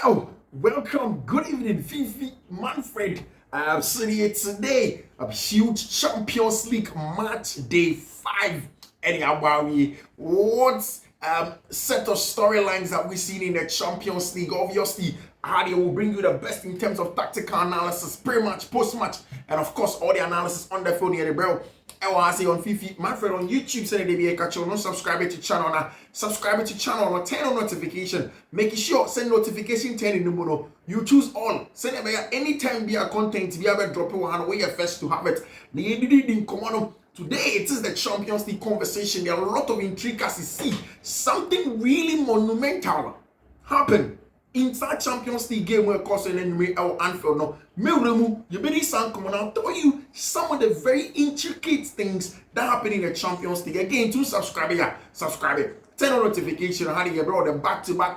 Wow, welcome, good evening, Fiifi Manfred. I'm sitting here today, a huge Champions League match day 5. And what set of storylines have we seen in the Champions League? Obviously, Hardy will bring you the best in terms of tactical analysis, pre-match, post-match, and of course, all the analysis on the phone here, bro. I say on Fiifi Manfred on YouTube, send it to catch on, subscribe to channel now. Subscribe to channel or turn on notification. Make sure send notification turn in the mono. You choose all. Send it anytime be a content be able drop it one way first to have it. Today it is the Champions League conversation. There are a lot of intricacies. See, something really monumental happen inside Champions League game where course and then Anfield no. You better sound come on. I'll tell you some of the very intricate things that happen in the Champions League. Again, to subscribe here, subscribe it. Turn on notification. How do you bro? The back to back,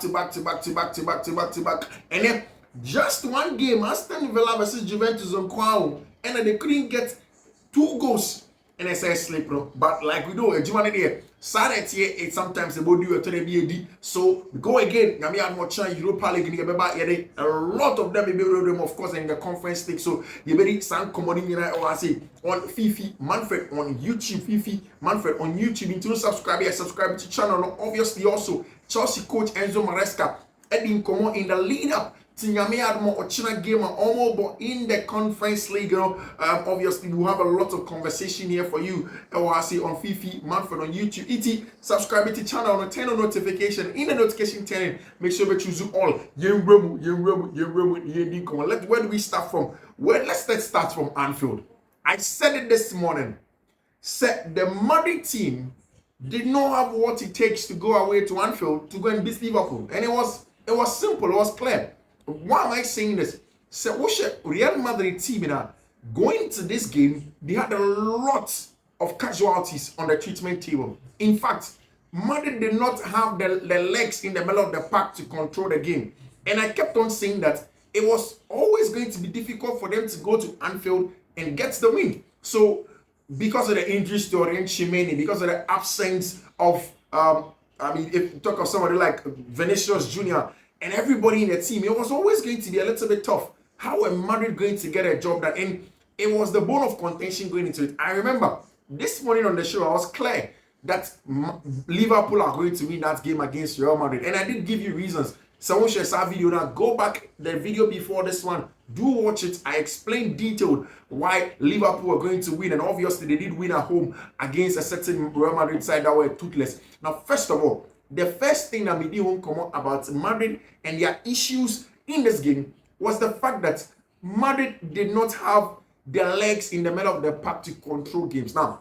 and then just one game, Aston Villa versus Juventus on Kwao, and then they couldn't get 2 goals. And I say sleep, bro. But like we do, a Jumanity, Saturday, it's sometimes about do a BAD. So go again. Now, we have more chance Europa League. A lot of them, them, of course, in the conference league. So you better sound common in I say on Fiifi Manfred on YouTube. Fiifi Manfred on YouTube. Into subscribe to channel. Obviously, also Chelsea coach Enzo Maresca heading common in the lead up. Game almost in the conference league, obviously we have a lot of conversation here for you. I see on Fiifi Manfred on YouTube. Subscribe to the channel and turn on notification. In the notification turn, make sure we choose all. Where do we start from? Let's start from Anfield. I said it this morning. Said the Madrid team did not have what it takes to go away to Anfield to go and beat Liverpool, and it was simple. It was clear. Why am I saying this? So, Real Madrid team going to this game, they had a lot of casualties on the treatment table. In fact, Madrid did not have the legs in the middle of the park to control the game. And I kept on saying that it was always going to be difficult for them to go to Anfield and get the win. So, because of the injuries to Orient Chimene, because of the absence of, if you talk of somebody like Vinicius Jr., and everybody in the team, it was always going to be a little bit tough. How were Madrid going to get a job done? And it was the bone of contention going into it. I remember this morning on the show, I was clear that Liverpool are going to win that game against Real Madrid. And I did give you reasons. Someone shares our video now. Go back the video before this one. Do watch it. I explained detailed why Liverpool were going to win. And obviously, they did win at home against a certain Real Madrid side that were toothless. Now, first of all, the first thing that made home come out about Madrid and their issues in this game was the fact that Madrid did not have their legs in the middle of the park to control games. Now,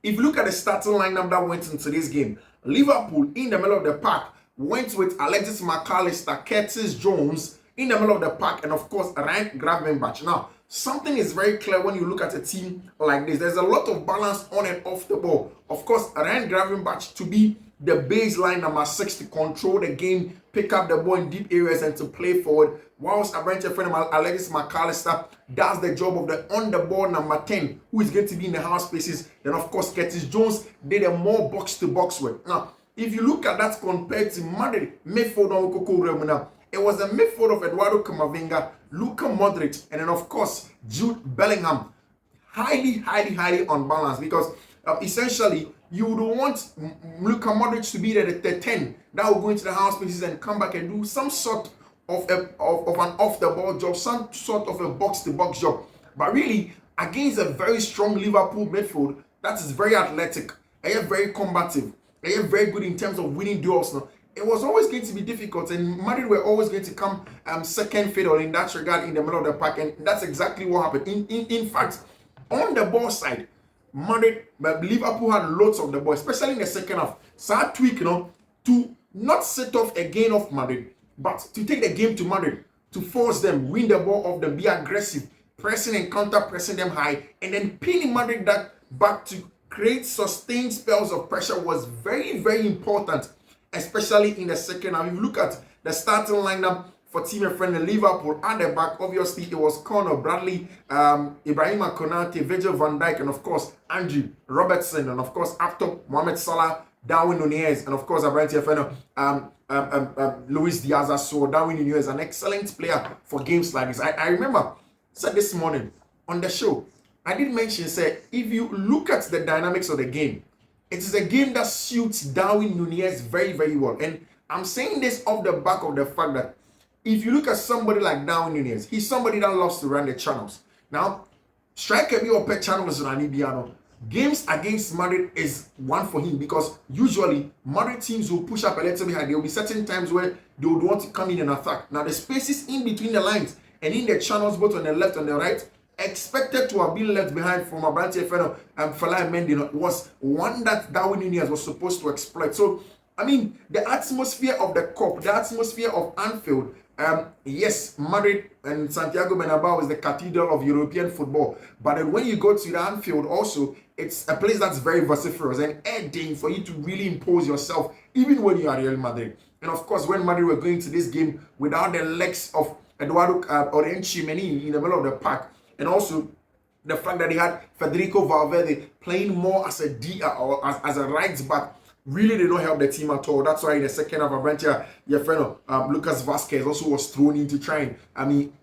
if you look at the starting lineup that went into this game, Liverpool in the middle of the park went with Alexis McAllister, Curtis Jones in the middle of the park, and of course, Ryan Gravenberch. Now, something is very clear when you look at a team like this. There's a lot of balance on and off the ball. Of course, Ryan Gravenberch to be the baseline number 6 to control the game, pick up the ball in deep areas and to play forward, whilst a branch friend Alexis McAllister does the job of the on the ball number 10, who is going to be in the half spaces. Then of course Curtis Jones did a more box to box work. Now, if you look at that compared to Madrid midfield on Coco Remuna, it was a midfield of Eduardo Camavinga, Luka Modric, and then of course Jude Bellingham. Highly unbalanced, because essentially you would want Luka Modric to be the 10 that will go into the house spaces and come back and do some sort of an off-the-ball job, some sort of a box-to-box job. But really, against a very strong Liverpool midfield, that is very athletic, and very combative, and very good in terms of winning duels. Now, it was always going to be difficult, and Madrid were always going to come second fiddle in that regard in the middle of the park, and that's exactly what happened. In fact, on the ball side, Liverpool had lots of the ball, especially in the second half. So I tweak, to not set off again off Madrid, but to take the game to Madrid, to force them, win the ball off them, be aggressive, pressing and counter-pressing them high, and then pinning Madrid back to create sustained spells of pressure was very, very important, especially in the second half. If you look at the starting lineup for team and friend Liverpool at the back, obviously it was Conor Bradley, Ibrahima Konate, Virgil van Dijk, and of course Andrew Robertson, and of course after Mohamed Salah, Darwin Nunez, and of course, Abrantia Feno, Luis Diaz. So Darwin Nunez is an excellent player for games like this. I remember, said this morning on the show, I did mention, say, if you look at the dynamics of the game, it is a game that suits Darwin Nunez very, very well. And I'm saying this off the back of the fact that if you look at somebody like Darwin Nunez, he's somebody that loves to run the channels. Now, striker be or pet channels on Anibiano. Games against Madrid is one for him because usually Madrid teams will push up a little bit high. There will be certain times where they would want to come in and attack. Now, the spaces in between the lines and in the channels, both on the left and the right, expected to have been left behind from Abrante Feno and Fela Mendy was one that Darwin Nunez was supposed to exploit. So, I mean, the atmosphere of the Cup, the atmosphere of Anfield, yes, Madrid and Santiago Bernabeu is the cathedral of European football. But then when you go to the Anfield also, it's a place that's very vociferous and adding for you to really impose yourself, even when you are Real Madrid. And of course, when Madrid were going to this game without the legs of Eduardo Orenchimeni in the middle of the pack, and also the fact that they had Federico Valverde playing more as a D or as a right back, really did not help the team at all. That's why in the second half, Abrantia, your friend Lucas Vasquez also was thrown in to try and,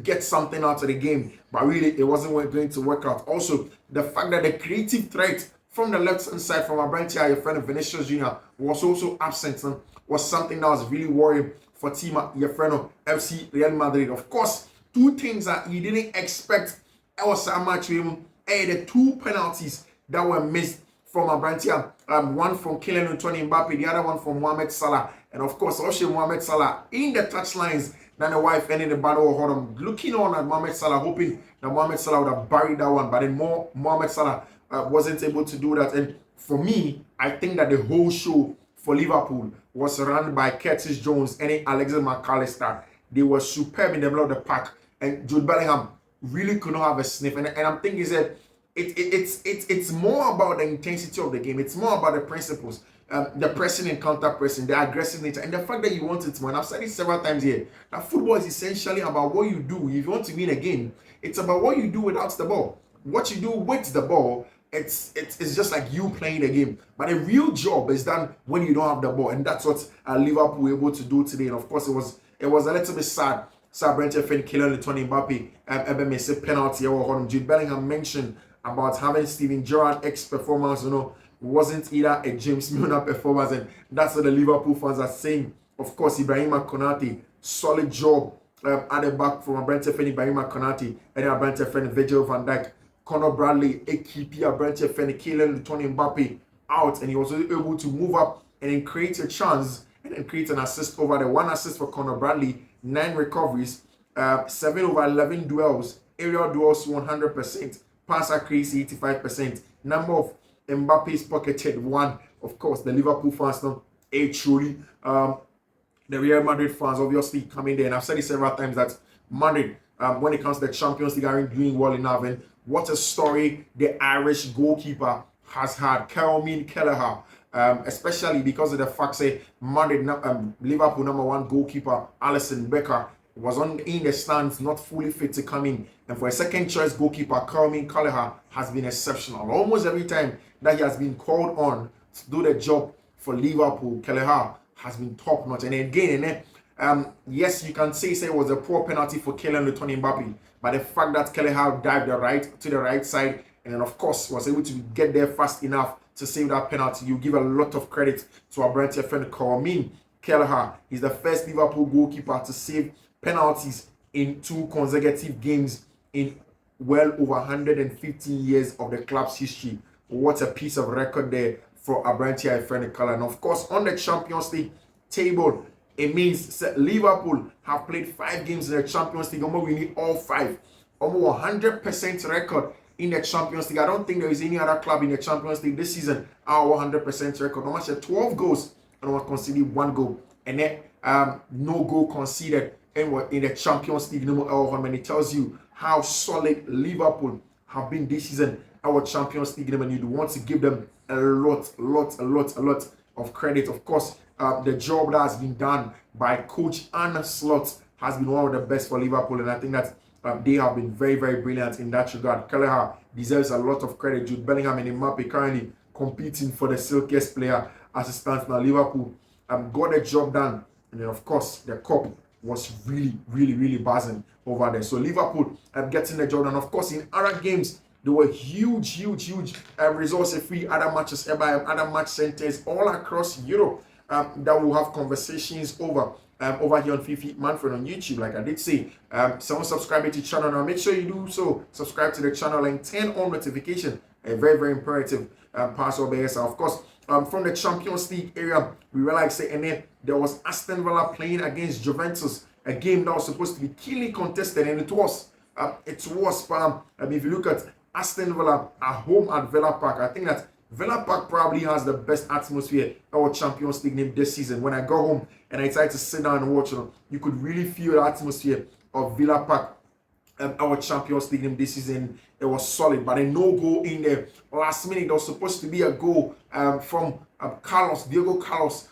get something out of the game. But really, it wasn't going to work out. Also, the fact that the creative threat from the left-hand side from Abrantia, your friend Vinicius Jr. was also absent and was something that was really worrying for team, your friend of FC Real Madrid. Of course, two things that you didn't expect was a match the two penalties that were missed from Abrantia. One from Kylian Mbappe, the other one from Mohamed Salah. And of course, also Mohamed Salah in the touchlines. Then the wife ended the battle of Hodom, looking on at Mohamed Salah, hoping that Mohamed Salah would have buried that one. But then Mohamed Salah wasn't able to do that. And for me, I think that the whole show for Liverpool was run by Curtis Jones and Alexander McAllister. They were superb in the middle of the pack. And Jude Bellingham really could not have a sniff. And I'm thinking that it's more about the intensity of the game. It's more about the principles, the pressing and counter pressing, the aggressive nature, and the fact that you want it, man. I've said it several times here. That football is essentially about what you do. If you want to win a game, it's about what you do without the ball. What you do with the ball, it's just like you playing the game. But the real job is done when you don't have the ball, and that's what Liverpool were able to do today. And of course, it was a little bit sad. Brentford fan Kylian Mbappe, penalty. Jude Bellingham mentioned about having Steven Gerrard X performance, wasn't either a James Milner performance, and that's what the Liverpool fans are saying. Of course, Ibrahima Konate, solid job at the back from Brentford fan Ibrahima Konate, and then Brentford fan Virgil van Dijk, Conor Bradley, AKP, Brentford fan Kylian Mbappe out, and he was able to move up and then create a chance and then create an assist over there. One assist for Conor Bradley, 9 recoveries, 7 over 11 duels, aerial duels 100%. Pass accuracy 85%. Number of Mbappe's pocketed 1. Of course, the Liverpool fans know truly. The Real Madrid fans obviously coming there, and I've said it several times that Madrid, when it comes to the Champions League, aren't doing well enough. And what a story the Irish goalkeeper has had, Caroline Kelleher, especially because of the fact that Madrid, Liverpool #1 goalkeeper Alisson Becker was in the stands, not fully fit to come in. And for a second choice goalkeeper, Caroline Kelleher has been exceptional. Almost every time that he has been called on to do the job for Liverpool, Kelleher has been top notch. And again, yes, you can say it was a poor penalty for Kylian Mbappe, but the fact that Kelleher dived to the right side and then of course was able to get there fast enough to save that penalty, you give a lot of credit to our Brentford friend Caroline Kelleher. He's the first Liverpool goalkeeper to save penalties in 2 consecutive games in well over 115 years of the club's history. What a piece of record there for Abrantia Ifenikala. And of course, on the Champions League table, it means that Liverpool have played 5 games in the Champions League. We need all 5. Almost 100% record in the Champions League. I don't think there is any other club in the Champions League this season our 100% record. No matter 12 goals and we conceded 1 goal. And then no goal conceded in the Champions League. And it tells you how solid Liverpool have been this season. Our Champions League, and you want to give them a lot of credit. Of course, the job that has been done by Coach Arne Slot has been one of the best for Liverpool, and I think that they have been very, very brilliant in that regard. Kelleher deserves a lot of credit. Jude Bellingham and Mbappe currently competing for the silkiest player as it stands now. Liverpool got the job done, and then of course the cup was really buzzing over there. So Liverpool getting the job done. Of course, in other games there were huge results free other matches by other match centers all across Europe that we'll have conversations over here on Fiifi Manfred on YouTube. Like I did say, someone subscribe to the channel now. Make sure you do so. Subscribe to the channel and turn on notification. A very imperative part of the Of course, from the Champions League area, we realized and then there was Aston Villa playing against Juventus, a game that was supposed to be keenly contested, and it was. If you look at Aston Villa at home at Villa Park, I think that Villa Park probably has the best atmosphere our Champions League game this season. When I go home and I tried to sit down and watch, you could really feel the atmosphere of Villa Park. Our Champions League game this season, it was solid, but a no goal in the last minute. There was supposed to be a goal from Diego Carlos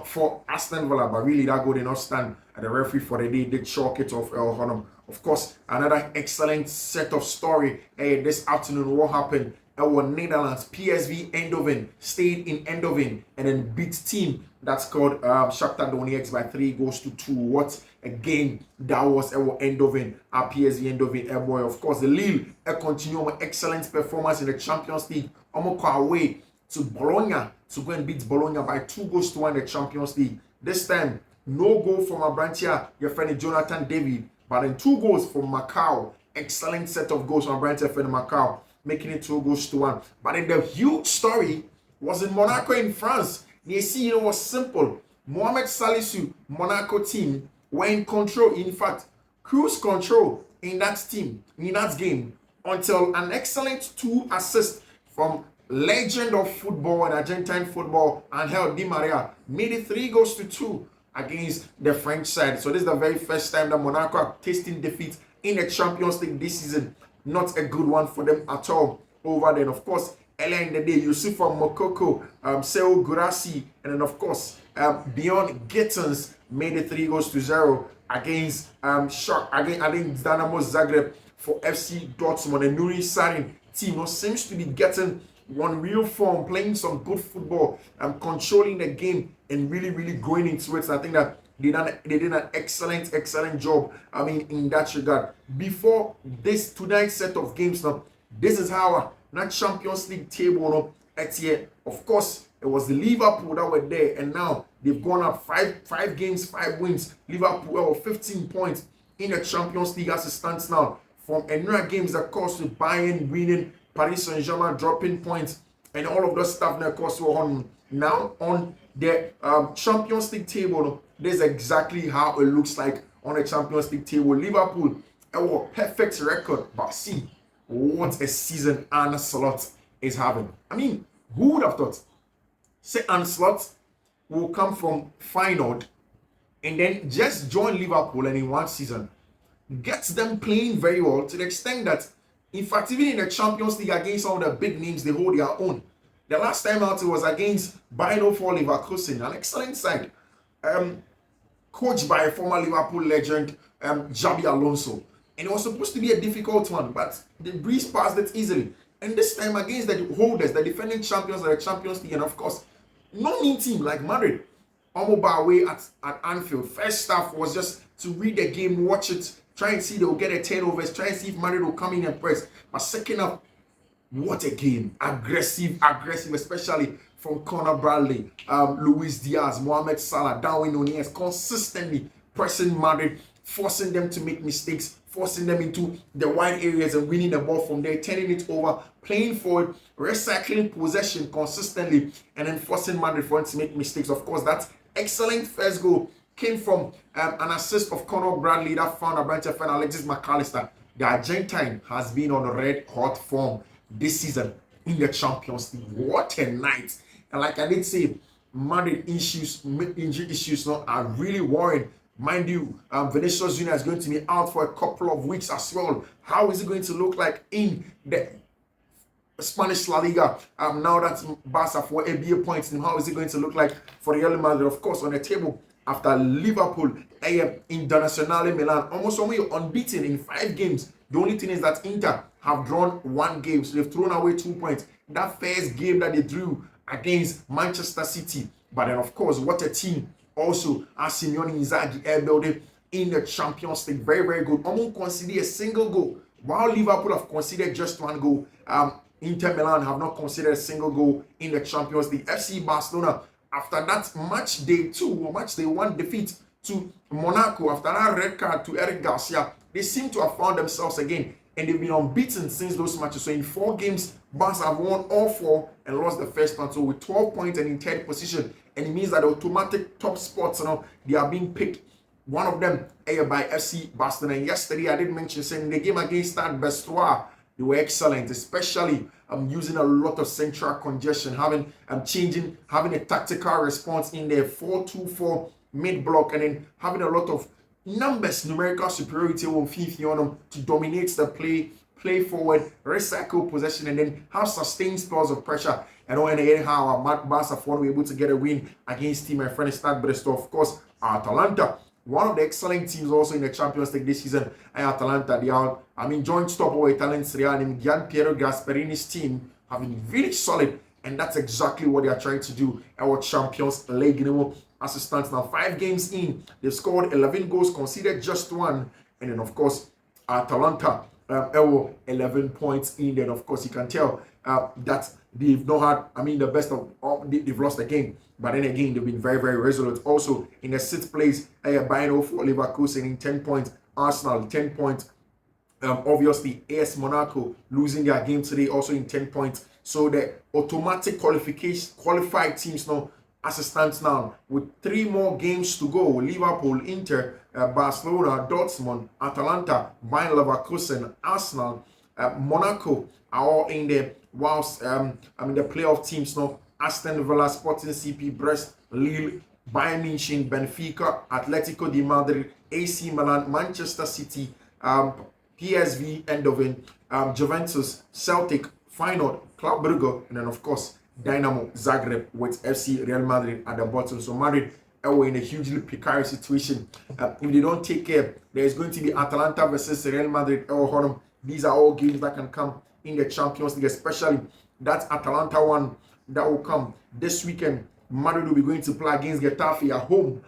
for Aston Villa, but really that goal did not stand. And the referee for the day did chalk it off El Honam. Of course, another excellent set of story this afternoon. What happened? Our Netherlands, PSV Eindhoven, stayed in Eindhoven and then beat team that's called Shakhtar Donetsk by 3-2. What a game that was our Eindhoven, our PSV Eindhoven boy. Of course, the Lille continue with excellent performance in the Champions League. Away to Bologna to go and beat Bologna by 2-1 in the Champions League. This time, no goal from Abrantia, your friend Jonathan David, but then 2 goals from Macau. Excellent set of goals from Abrantia friend Macau, making it 2-1. But then the huge story was in Monaco in France. You see, it was simple. Mohamed Salisu, Monaco team, were in control. In fact, cruise control in that team, in that game, until an excellent 2 assists from legend of football and Argentine football, Angel Di Maria, made it 3-2 against the French side. So this is the very first time that Monaco are tasting defeat in the Champions League this season. Not a good one for them at all over there. And of course, earlier in the day, you see from Mokoko, Seo Gurasi, and then of course, Beyond Gittins made it 3-0 against against Dynamo Zagreb for FC Dortmund. The Nuri Sarin team seems to be getting one real form, playing some good football, controlling the game and really going into it. So I think that they did an excellent job. In that regard. Before this tonight's set of games, now this is how that Champions League table at here. Of course, it was the Liverpool that were there, and now they've gone up five games, 5 wins. Liverpool 15 points in the Champions League as it stands now. From another games that cost with Bayern winning, Paris Saint-Germain dropping points, and all of those stuff that cost on now on the Champions League table. This is exactly how it looks like on the Champions League table. Liverpool, a perfect record, but see what a season Arne Slot is having. Who would have thought? Say Arne Slot will come from Feyenoord and then just join Liverpool, and in one season gets them playing very well to the extent that, in fact, even in the Champions League against some of the big names, they hold their own. The last time out it was against Bayern for Leverkusen, an excellent side, coached by a former Liverpool legend, Xabi Alonso. And it was supposed to be a difficult one, but they breezed past it easily. And this time against the holders, the defending champions of the Champions League, and of course, no mean team like Madrid, away at Anfield. First half was just to read the game, watch it, try and see they'll get a turnovers, try and see if Madrid will come in and press. But second half, what a game. Aggressive, especially from Conor Bradley, Luis Diaz, Mohamed Salah, Darwin Nunez, consistently pressing Madrid, forcing them to make mistakes, forcing them into the wide areas and winning the ball from there, turning it over, playing forward, recycling possession consistently, and then forcing Madrid for them to make mistakes. Of course, that excellent first goal came from an assist of Conor Bradley that found a branch of Alexis McAllister. The Argentine has been on a red hot form this season in the Champions League. What a night. And like I did say, Madrid injury issues now are really worrying. Mind you, Vinicius Junior is going to be out for a couple of weeks as well. How is it going to look like in the Spanish La Liga now that Barca for NBA points? And how is it going to look like for Real Madrid? Of course, on the table after Liverpool, Internazionale Milan, almost only unbeaten in 5 games. The only thing is that Inter have drawn 1 game, so they've thrown away 2 points. That first game that they drew against Manchester City. But then, of course, what a team also as Simeone Inzaghi air building in the Champions League. Very, very good. Almost conceded a single goal, while Liverpool have conceded just one goal. Inter Milan have not considered a single goal in the Champions League. FC Barcelona, after that match day 2 or match day 1 defeat to Monaco, after that red card to Eric Garcia, they seem to have found themselves again, and they've been unbeaten since those matches. So in 4 games, Barca have won all 4 and lost the first one. So with 12 points and in 3rd position, and it means that the automatic top spots, they are being picked. One of them by FC Barcelona. And yesterday, I did mention saying the game against Stade Bestois, they were excellent, especially using a lot of central congestion, having a tactical response in their 4-2-4 mid block, and then having a lot of numerical superiority on Fiifi on them to dominate the play forward, recycle possession, and then have sustained spells of pressure. And anyhow, Barca were able to get a win against team my friend Stade Bestois. Of course, Atalanta, one of the excellent teams also in the Champions League this season. And Atalanta, they are, joint stop over Italian Serie A, and Gian Piero Gasperini's team have been really solid, and that's exactly what they are trying to do. Our Champions League, as it stands now, 5 games in, they've scored 11 goals, conceded just 1, and then of course Atalanta 11 points in. Then of course you can tell that they've not had, the best of all, they've lost the game, but then again they've been very, very resolute. Also in the 6th place, Bayern for Leverkusen in 10 points, Arsenal 10 points. Obviously AS Monaco losing their game today also in 10 points. So the automatic qualified teams now, as it stands now, with 3 more games to go, Liverpool, Inter, Barcelona, Dortmund, Atalanta, Bayern Leverkusen, Arsenal, Monaco are all in there. Whilst the playoff teams now, Aston Villa, Sporting CP, Brest, Lille, Bayern Munich, Benfica, Atletico de Madrid, AC Milan, Manchester City, PSV Eindhoven, Juventus, Celtic, Feyenoord, Club Brugge, and then of course Dynamo Zagreb with FC Real Madrid at the bottom. So Madrid are in a hugely precarious situation. If they don't take care, there is going to be Atalanta versus Real Madrid. These are all games that can come in the Champions League, especially that Atalanta one that will come this weekend. Madrid will be going to play against Getafe at home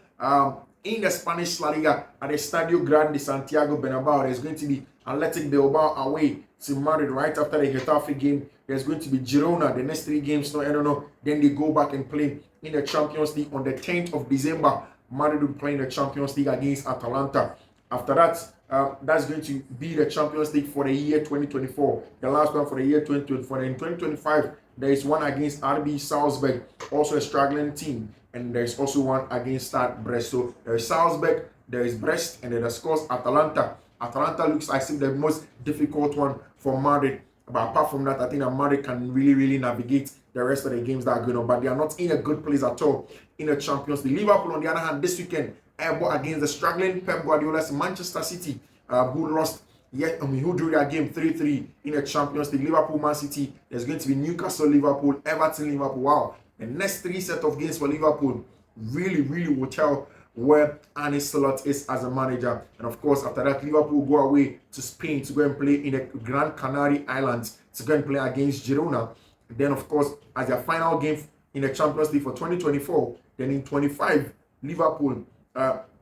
in the Spanish La Liga at the Estadio Grande Santiago Bernabeu. There's going to be Athletic Bilbao away to Madrid right after the Getafe game. There's going to be Girona the next 3 games. No, I don't know. Then they go back and play in the Champions League on the 10th of December. Madrid will play in the Champions League against Atalanta. After that, that's going to be the Champions League for the year 2024. The last one for the year 2024. In 2025, there is one against RB Salzburg, also a struggling team. And there's also one against Stade Brest. So there is Salzburg, there is Brest, and then of course Atalanta. Atalanta looks like the most difficult one for Madrid. But apart from that, I think that Madrid can really navigate the rest of the games that are going on. But they are not in a good place at all in the Champions League. Liverpool, on the other hand, this weekend, against the struggling Pep Guardiola's Manchester City, who drew their game 3-3 in the Champions League. Liverpool, Man City. There's going to be Newcastle, Liverpool, Everton, Liverpool. Wow. The next 3 set of games for Liverpool really will tell where Arne Slot is as a manager. And of course, after that, Liverpool go away to Spain to go and play in the Gran Canary Islands to go and play against Girona. And then, of course, as their final game in the Champions League for 2024, then in 25, Liverpool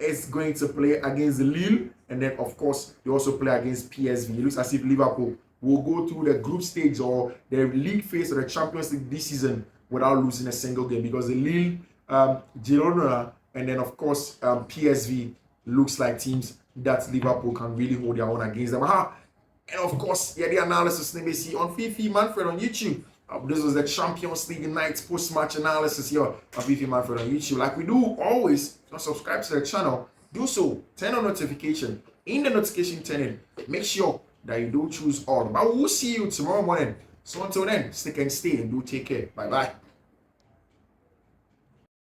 is going to play against Lille. And then, of course, they also play against PSV. It looks as if Liverpool will go through the group stage or the league phase of the Champions League this season without losing a single game, because the Lille, Girona, and then of course PSV looks like teams that Liverpool can really hold their own against them. And of course, the analysis you may see on Fiifi Manfred on YouTube. This was the Champions League night post-match analysis here on Fiifi Manfred on YouTube. Like we do always, subscribe to the channel, do so, turn on notification. In the notification turn make sure that you do choose all. But we'll see you tomorrow morning. So until then, stick and stay and do take care. Bye-bye.